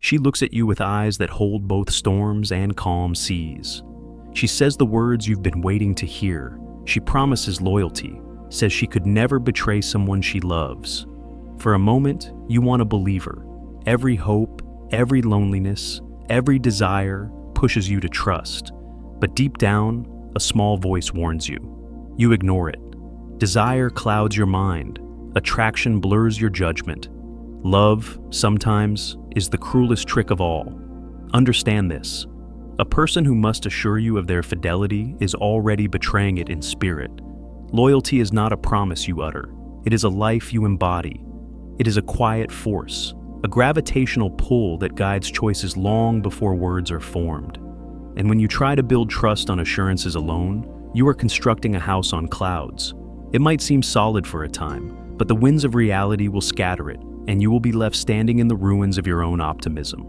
She looks at you with eyes that hold both storms and calm seas. She says the words you've been waiting to hear. She promises loyalty, says she could never betray someone she loves. For a moment, you want to believe her. Every hope, every loneliness, every desire pushes you to trust. But deep down, a small voice warns you. You ignore it. Desire clouds your mind. Attraction blurs your judgment. Love, sometimes, is the cruelest trick of all. Understand this. A person who must assure you of their fidelity is already betraying it in spirit. Loyalty is not a promise you utter. It is a life you embody. It is a quiet force, a gravitational pull that guides choices long before words are formed. And when you try to build trust on assurances alone, you are constructing a house on clouds. It might seem solid for a time, but the winds of reality will scatter it, and you will be left standing in the ruins of your own optimism.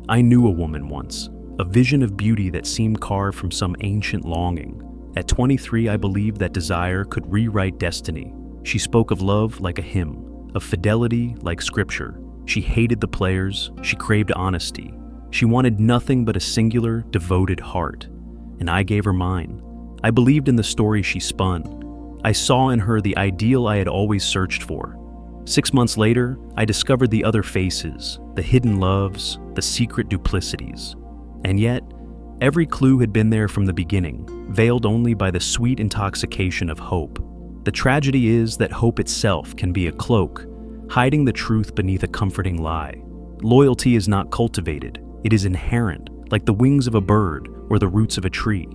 I knew a woman once, a vision of beauty that seemed carved from some ancient longing. At 23, I believed that desire could rewrite destiny. She spoke of love like a hymn, of fidelity like scripture. She hated the players, she craved honesty. She wanted nothing but a singular, devoted heart. And I gave her mine. I believed in the story she spun. I saw in her the ideal I had always searched for. 6 months later, I discovered the other faces, the hidden loves, the secret duplicities. And yet, every clue had been there from the beginning, veiled only by the sweet intoxication of hope. The tragedy is that hope itself can be a cloak, hiding the truth beneath a comforting lie. Loyalty is not cultivated, it is inherent, like the wings of a bird or the roots of a tree.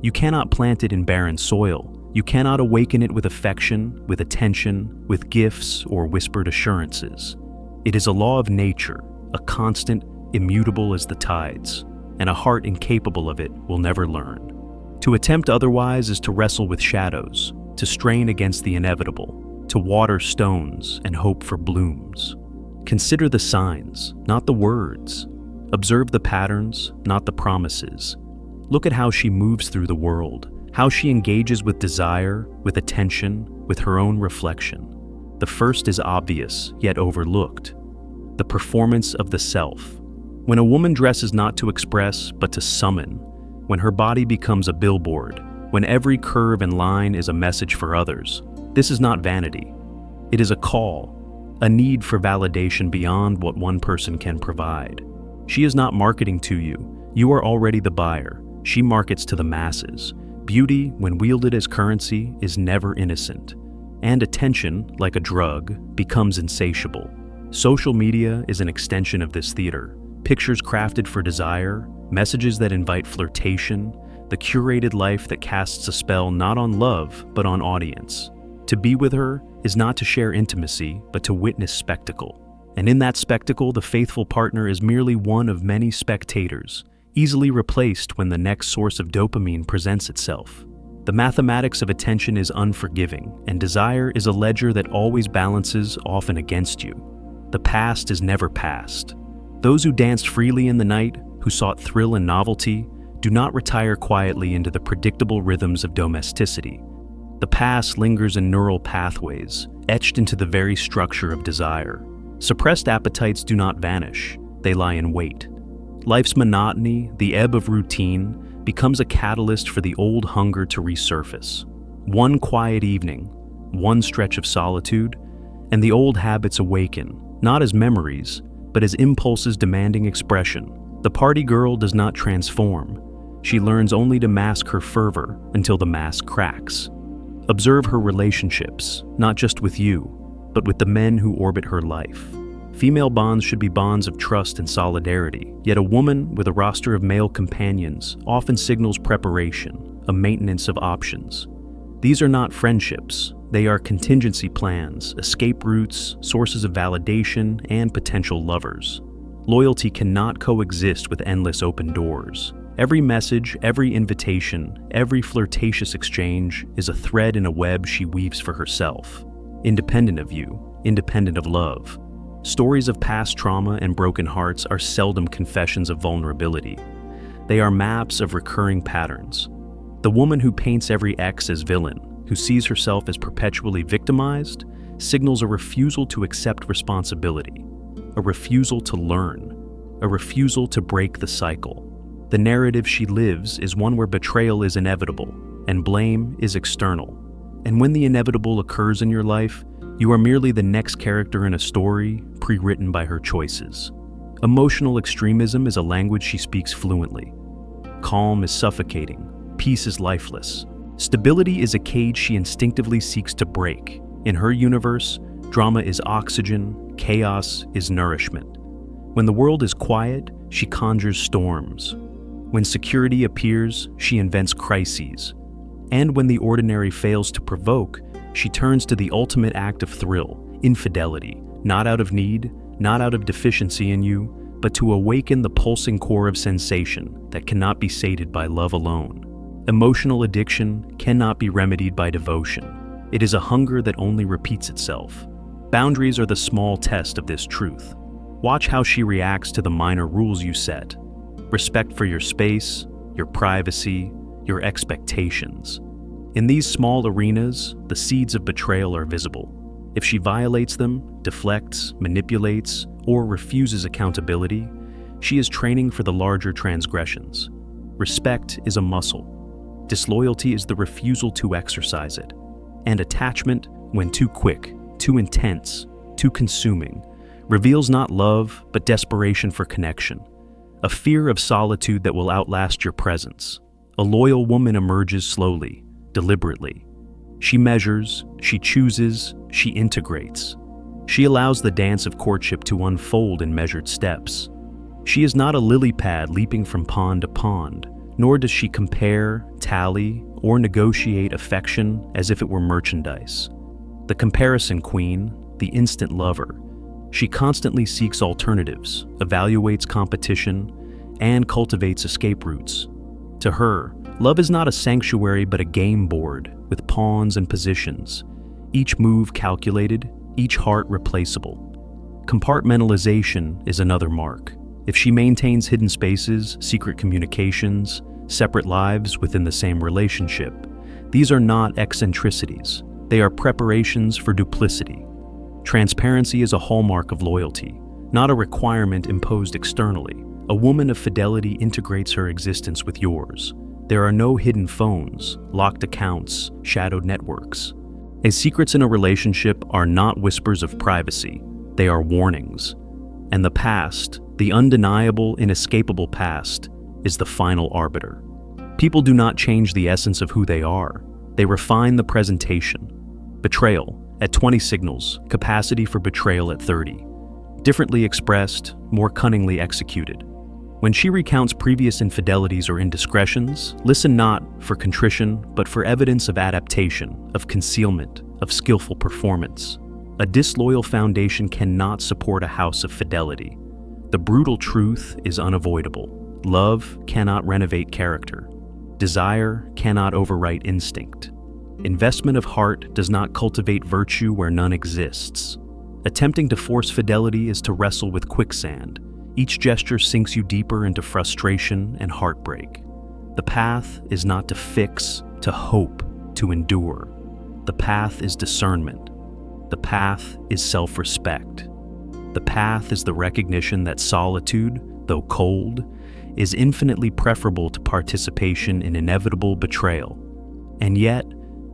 You cannot plant it in barren soil. You cannot awaken it with affection, with attention, with gifts, or whispered assurances. It is a law of nature, a constant, immutable as the tides, and a heart incapable of it will never learn. To attempt otherwise is to wrestle with shadows, to strain against the inevitable, to water stones and hope for blooms. Consider the signs, not the words. Observe the patterns, not the promises. Look at how she moves through the world, how she engages with desire, with attention, with her own reflection. The first is obvious, yet overlooked. The performance of the self. When a woman dresses not to express, but to summon, when her body becomes a billboard, when every curve and line is a message for others, this is not vanity. It is a call, a need for validation beyond what one person can provide. She is not marketing to you. You are already the buyer. She markets to the masses. Beauty, when wielded as currency, is never innocent. And attention, like a drug, becomes insatiable. Social media is an extension of this theater. Pictures crafted for desire, messages that invite flirtation, the curated life that casts a spell not on love, but on audience. To be with her is not to share intimacy, but to witness spectacle. And in that spectacle, the faithful partner is merely one of many spectators, easily replaced when the next source of dopamine presents itself. The mathematics of attention is unforgiving, and desire is a ledger that always balances, often against you. The past is never past. Those who danced freely in the night, who sought thrill and novelty, do not retire quietly into the predictable rhythms of domesticity. The past lingers in neural pathways, etched into the very structure of desire. Suppressed appetites do not vanish, they lie in wait. Life's monotony, the ebb of routine, becomes a catalyst for the old hunger to resurface. One quiet evening, one stretch of solitude, and the old habits awaken, not as memories, but as impulses demanding expression. The party girl does not transform. She learns only to mask her fervor until the mask cracks. Observe her relationships, not just with you, but with the men who orbit her life. Female bonds should be bonds of trust and solidarity, yet a woman with a roster of male companions often signals preparation, a maintenance of options. These are not friendships, they are contingency plans, escape routes, sources of validation, and potential lovers. Loyalty cannot coexist with endless open doors. Every message, every invitation, every flirtatious exchange is a thread in a web she weaves for herself. Independent of you, independent of love. Stories of past trauma and broken hearts are seldom confessions of vulnerability. They are maps of recurring patterns. The woman who paints every ex as villain, who sees herself as perpetually victimized, signals a refusal to accept responsibility, a refusal to learn. a refusal to break the cycle. The narrative she lives is one where betrayal is inevitable and blame is external. And when the inevitable occurs in your life, you are merely the next character in a story pre-written by her choices. Emotional extremism is a language she speaks fluently. Calm is suffocating. Peace is lifeless. Stability is a cage she instinctively seeks to break. In her universe, drama is oxygen, chaos is nourishment. When the world is quiet, she conjures storms. When security appears, she invents crises. And when the ordinary fails to provoke, she turns to the ultimate act of thrill, infidelity, not out of need, not out of deficiency in you, but to awaken the pulsing core of sensation that cannot be sated by love alone. Emotional addiction cannot be remedied by devotion. It is a hunger that only repeats itself. Boundaries are the small test of this truth. Watch how she reacts to the minor rules you set. Respect for your space, your privacy, your expectations. In these small arenas, the seeds of betrayal are visible. If she violates them, deflects, manipulates, or refuses accountability, she is training for the larger transgressions. Respect is a muscle. Disloyalty is the refusal to exercise it. And attachment, when too quick, too intense, too consuming, reveals not love, but desperation for connection. A fear of solitude that will outlast your presence. A loyal woman emerges slowly, deliberately. She measures, she chooses, she integrates. She allows the dance of courtship to unfold in measured steps. She is not a lily pad leaping from pond to pond, nor does she compare, tally, or negotiate affection as if it were merchandise. The comparison queen, the instant lover, she constantly seeks alternatives, evaluates competition, and cultivates escape routes. To her, love is not a sanctuary but a game board with pawns and positions, each move calculated, each heart replaceable. Compartmentalization is another mark. If she maintains hidden spaces, secret communications, separate lives within the same relationship, these are not eccentricities. They are preparations for duplicity. Transparency is a hallmark of loyalty, not a requirement imposed externally. A woman of fidelity integrates her existence with yours. There are no hidden phones, locked accounts, shadowed networks. As secrets in a relationship are not whispers of privacy, they are warnings. And the past, the undeniable, inescapable past, is the final arbiter. People do not change the essence of who they are. They refine the presentation. Betrayal at 20 signals, capacity for betrayal at 30. Differently expressed, more cunningly executed. When she recounts previous infidelities or indiscretions, listen not for contrition, but for evidence of adaptation, of concealment, of skillful performance. A disloyal foundation cannot support a house of fidelity. The brutal truth is unavoidable. Love cannot renovate character. Desire cannot overwrite instinct. Investment of heart does not cultivate virtue where none exists. Attempting to force fidelity is to wrestle with quicksand. Each gesture sinks you deeper into frustration and heartbreak. The path is not to fix, to hope, to endure. The path is discernment. The path is self-respect. The path is the recognition that solitude, though cold, is infinitely preferable to participation in inevitable betrayal. And yet,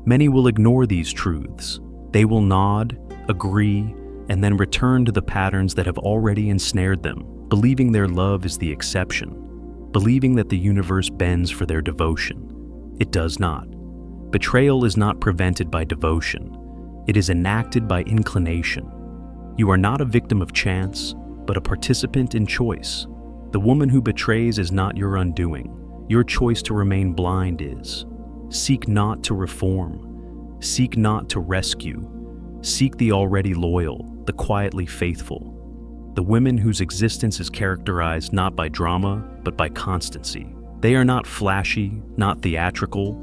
many will ignore these truths. They will nod, agree, and then return to the patterns that have already ensnared them, believing their love is the exception, believing that the universe bends for their devotion. It does not. Betrayal is not prevented by devotion. It is enacted by inclination. You are not a victim of chance, but a participant in choice. The woman who betrays is not your undoing. Your choice to remain blind is. Seek not to reform. Seek not to rescue. Seek the already loyal, the quietly faithful. The women whose existence is characterized not by drama, but by constancy. They are not flashy, not theatrical,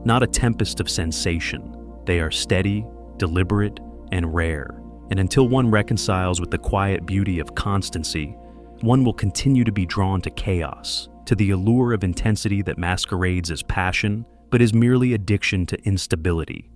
not a tempest of sensation. They are steady, deliberate, and rare. And until one reconciles with the quiet beauty of constancy, one will continue to be drawn to chaos, to the allure of intensity that masquerades as passion, but is merely addiction to instability.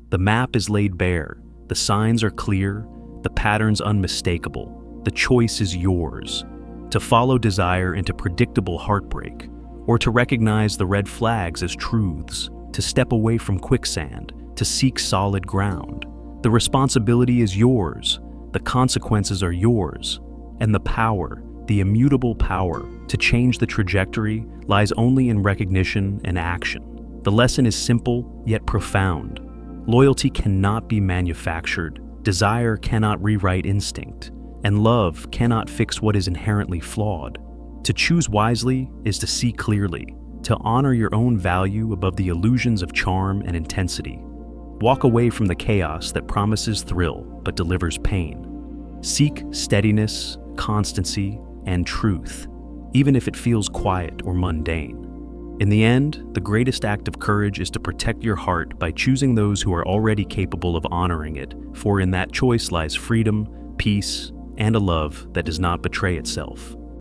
The map is laid bare, the signs are clear, the patterns unmistakable. The choice is yours. to follow desire into predictable heartbreak, or to recognize the red flags as truths, to step away from quicksand, to seek solid ground. The responsibility is yours, the consequences are yours, and the power, the immutable power, to change the trajectory lies only in recognition and action. The lesson is simple yet profound. Loyalty cannot be manufactured, desire cannot rewrite instinct, and love cannot fix what is inherently flawed. To choose wisely is to see clearly, to honor your own value above the illusions of charm and intensity. Walk away from the chaos that promises thrill but delivers pain. Seek steadiness, constancy, and truth, even if it feels quiet or mundane. In the end, the greatest act of courage is to protect your heart by choosing those who are already capable of honoring it, for in that choice lies freedom, peace, and a love that does not betray itself.